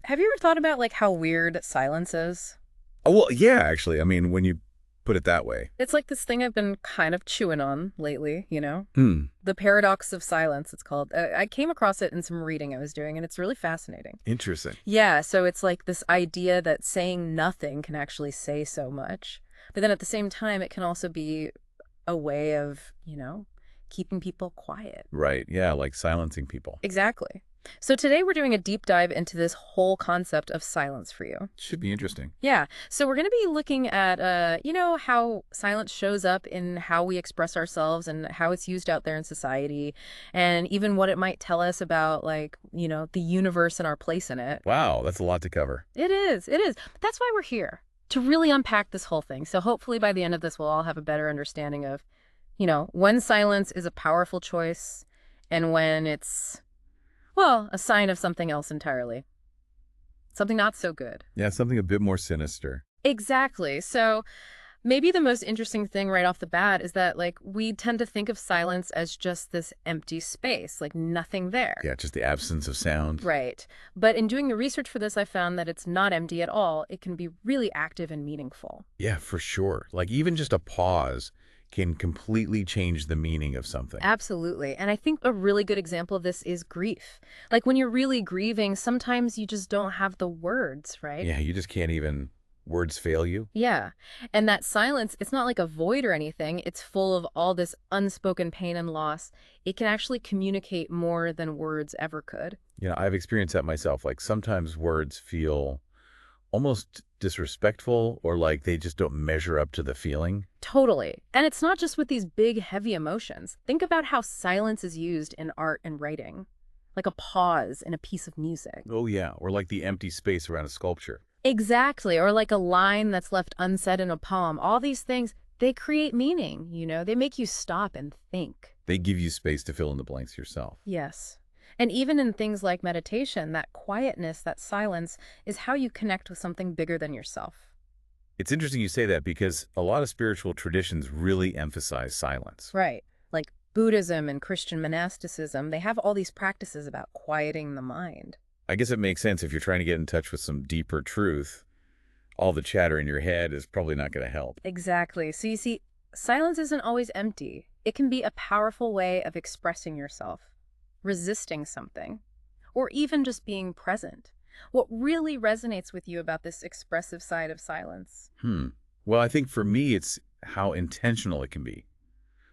Have you ever thought about like how weird silence is? Oh, well, yeah, actually. I mean, when you put it that way. It's like this thing I've been kind of chewing on lately, you know? Hmm. The paradox of silence, it's called. I came across it in some reading I was doing, and it's really fascinating. Interesting. Yeah, so it's like this idea that saying nothing can actually say so much. But then at the same time, it can also be a way of, keeping people quiet. Right. Yeah, like silencing people. Exactly. So today we're doing a deep dive into this whole concept of silence for you. Should be interesting. Yeah. So we're going to be looking at, how silence shows up in how we express ourselves and how it's used out there in society, and even what it might tell us about, like, the universe and our place in it. Wow, that's a lot to cover. It is. It is. But that's why we're here, to really unpack this whole thing. So hopefully by the end of this, we'll all have a better understanding of, when silence is a powerful choice and when it's, well, a sign of something else entirely. Something not so good. Yeah, something a bit more sinister. Exactly. So maybe the most interesting thing right off the bat is that, like, we tend to think of silence as just this empty space, like nothing there. Yeah, just the absence of sound. Right. But in doing the research for this, I found that it's not empty at all. It can be really active and meaningful. Yeah, for sure. Like even just a pause can completely change the meaning of something. Absolutely. And I think a really good example of this is grief. Like when you're really grieving, sometimes you just don't have the words, right? Yeah, you just can't even, words fail you. Yeah. And that silence, it's not like a void or anything. It's full of all this unspoken pain and loss. It can actually communicate more than words ever could. You know, I've experienced that myself. Like sometimes words feel almost disrespectful or like they just don't measure up to the feeling. Totally. And it's not just with these big, heavy emotions. Think about how silence is used in art and writing, like a pause in a piece of music. Oh yeah, or like the empty space around a sculpture. Exactly. Or like a line that's left unsaid in a poem. All these things, they create meaning, they make you stop and think. They give you space to fill in the blanks yourself. Yes. And even in things like meditation, that quietness, that silence, is how you connect with something bigger than yourself. It's interesting you say that because a lot of spiritual traditions really emphasize silence. Right. Like Buddhism and Christian monasticism, they have all these practices about quieting the mind. I guess it makes sense if you're trying to get in touch with some deeper truth. All the chatter in your head is probably not going to help. Exactly. So you see, silence isn't always empty. It can be a powerful way of expressing yourself, resisting something, or even just being present. What really resonates with you about this expressive side of silence? Well, I think for me, it's how intentional it can be.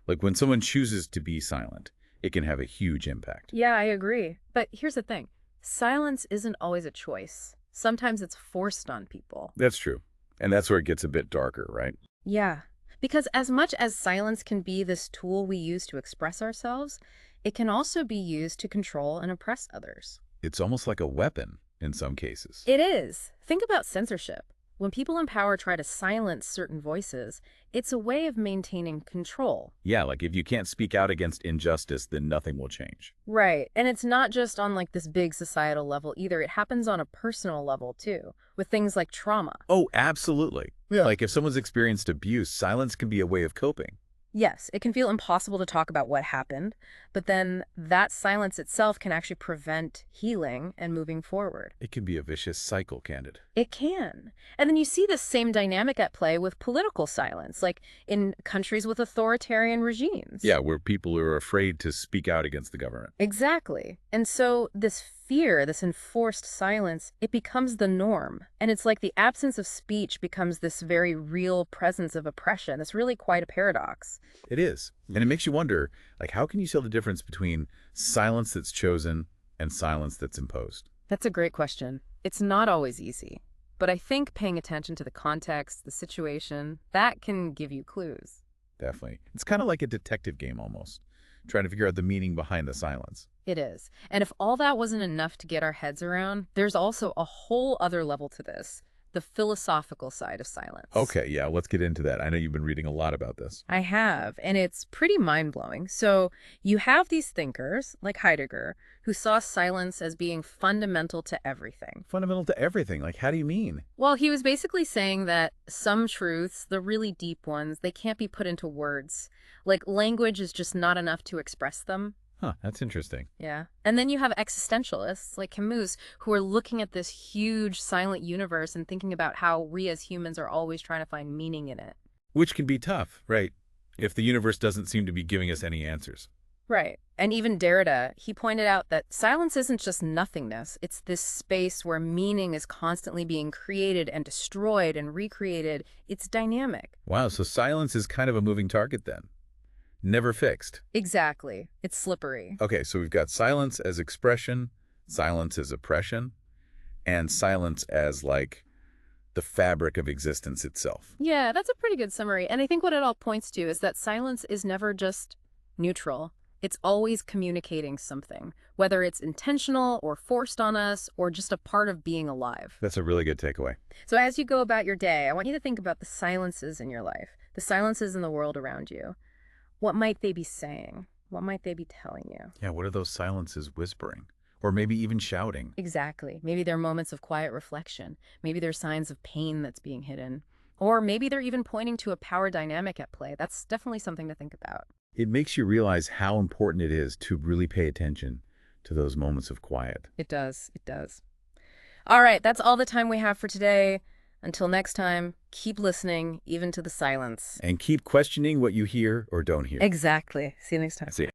Like when someone chooses to be silent, it can have a huge impact. Yeah, I agree. But here's the thing. Silence isn't always a choice. Sometimes it's forced on people. That's true. And that's where it gets a bit darker, right? Yeah, because as much as silence can be this tool we use to express ourselves, it can also be used to control and oppress others. It's almost like a weapon in some cases. It is. Think about censorship. When people in power try to silence certain voices, it's a way of maintaining control. Yeah, like if you can't speak out against injustice, then nothing will change. Right. And it's not just on like this big societal level either. It happens on a personal level too, with things like trauma. Oh, absolutely. Yeah. Like if someone's experienced abuse, silence can be a way of coping. Yes, it can feel impossible to talk about what happened, but then that silence itself can actually prevent healing and moving forward. It can be a vicious cycle, Candid. It can. And then you see the same dynamic at play with political silence, like in countries with authoritarian regimes. Yeah, where people are afraid to speak out against the government. Exactly. And so this fear, this enforced silence, it becomes the norm. And it's like the absence of speech becomes this very real presence of oppression. It's really quite a paradox. It is. And it makes you wonder, like, how can you tell the difference between silence that's chosen and silence that's imposed? That's a great question. It's not always easy. But I think paying attention to the context, the situation, that can give you clues. Definitely. It's kind of like a detective game almost, trying to figure out the meaning behind the silence. It is. And if all that wasn't enough to get our heads around, there's also a whole other level to this, the philosophical side of silence. Okay, yeah, let's get into that. I know you've been reading a lot about this. I have, and it's pretty mind-blowing. So you have these thinkers, like Heidegger, who saw silence as being fundamental to everything. Fundamental to everything. Like, how do you mean? Well, he was basically saying that some truths, the really deep ones, they can't be put into words. Like, language is just not enough to express them. Huh, that's interesting. Yeah. And then you have existentialists like Camus who are looking at this huge silent universe and thinking about how we as humans are always trying to find meaning in it. Which can be tough, right? If the universe doesn't seem to be giving us any answers. Right. And even Derrida, he pointed out that silence isn't just nothingness. It's this space where meaning is constantly being created and destroyed and recreated. It's dynamic. Wow, so silence is kind of a moving target then. Never fixed. Exactly. It's slippery. Okay, so we've got silence as expression, silence as oppression, and silence as like the fabric of existence itself. Yeah, that's a pretty good summary. And I think what it all points to is that silence is never just neutral. It's always communicating something, whether it's intentional or forced on us or just a part of being alive. That's a really good takeaway. So as you go about your day, I want you to think about the silences in your life, the silences in the world around you. What might they be saying? What might they be telling you? Yeah, what are those silences whispering? Or maybe even shouting? Exactly. Maybe they're moments of quiet reflection. Maybe they're signs of pain that's being hidden. Or maybe they're even pointing to a power dynamic at play. That's definitely something to think about. It makes you realize how important it is to really pay attention to those moments of quiet. It does. It does. All right, that's all the time we have for today. Until next time, keep listening, even to the silence. And keep questioning what you hear or don't hear. Exactly. See you next time. See ya.